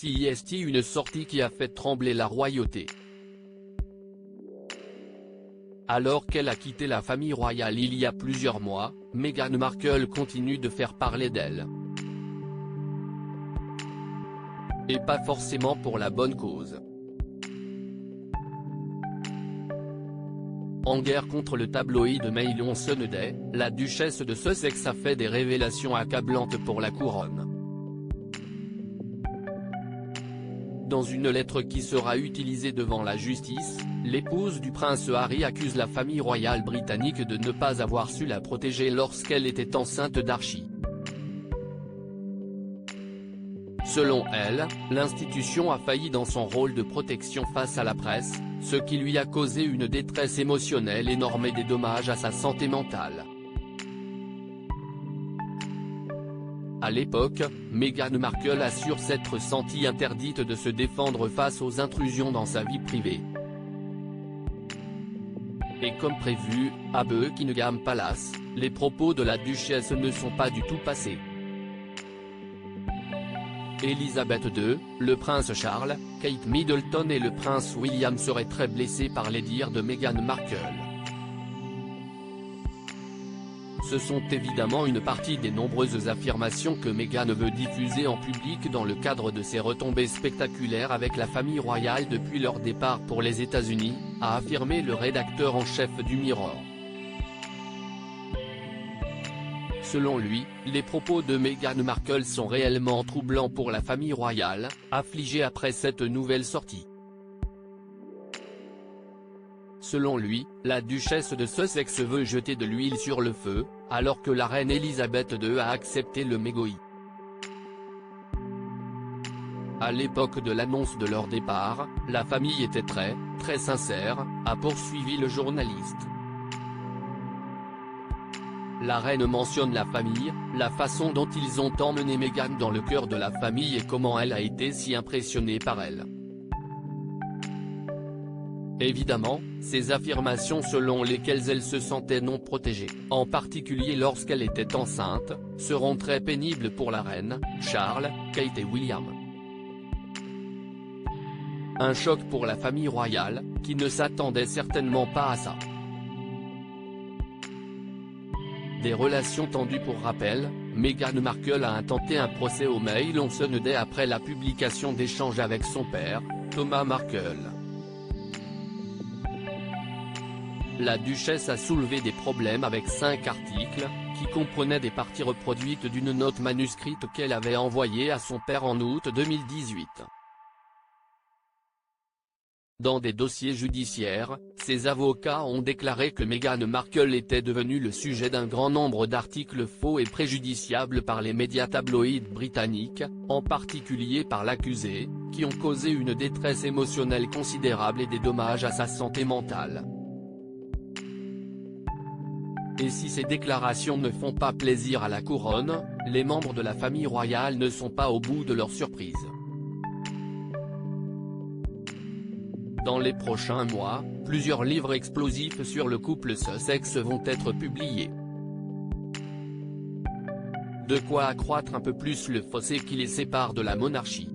C'est une sortie qui a fait trembler la royauté. Alors qu'elle a quitté la famille royale il y a plusieurs mois, Meghan Markle continue de faire parler d'elle. Et pas forcément pour la bonne cause. En guerre contre le tabloïd Mail on Sunday, la duchesse de Sussex a fait des révélations accablantes pour la couronne. Dans une lettre qui sera utilisée devant la justice, l'épouse du prince Harry accuse la famille royale britannique de ne pas avoir su la protéger lorsqu'elle était enceinte d'Archie. Selon elle, l'institution a failli dans son rôle de protection face à la presse, ce qui lui a causé une détresse émotionnelle énorme et des dommages à sa santé mentale. À l'époque, Meghan Markle assure s'être sentie interdite de se défendre face aux intrusions dans sa vie privée. Et comme prévu, à Buckingham Palace, les propos de la duchesse ne sont pas du tout passés. Elisabeth II, le prince Charles, Kate Middleton et le prince William seraient très blessés par les dires de Meghan Markle. Ce sont évidemment une partie des nombreuses affirmations que Meghan veut diffuser en public dans le cadre de ses retombées spectaculaires avec la famille royale depuis leur départ pour les États-Unis, a affirmé le rédacteur en chef du Mirror. Selon lui, les propos de Meghan Markle sont réellement troublants pour la famille royale, affligée après cette nouvelle sortie. Selon lui, la duchesse de Sussex veut jeter de l'huile sur le feu, alors que la reine Elisabeth II a accepté le mégoï. À l'époque de l'annonce de leur départ, la famille était très sincère, a poursuivi le journaliste. La reine mentionne la famille, la façon dont ils ont emmené Meghan dans le cœur de la famille et comment elle a été si impressionnée par elle. Évidemment, ces affirmations selon lesquelles elle se sentait non protégée, en particulier lorsqu'elle était enceinte, seront très pénibles pour la reine, Charles, Kate et William. Un choc pour la famille royale, qui ne s'attendait certainement pas à ça. Des relations tendues pour rappel, Meghan Markle a intenté un procès au Mail on Sunday après la publication d'échanges avec son père, Thomas Markle. La duchesse a soulevé des problèmes avec 5 articles, qui comprenaient des parties reproduites d'une note manuscrite qu'elle avait envoyée à son père en août 2018. Dans des dossiers judiciaires, ses avocats ont déclaré que Meghan Markle était devenue le sujet d'un grand nombre d'articles faux et préjudiciables par les médias tabloïds britanniques, en particulier par l'accusée, qui ont causé une détresse émotionnelle considérable et des dommages à sa santé mentale. Et si ces déclarations ne font pas plaisir à la couronne, les membres de la famille royale ne sont pas au bout de leur surprise. Dans les prochains mois, plusieurs livres explosifs sur le couple Sussex vont être publiés. De quoi accroître un peu plus le fossé qui les sépare de la monarchie.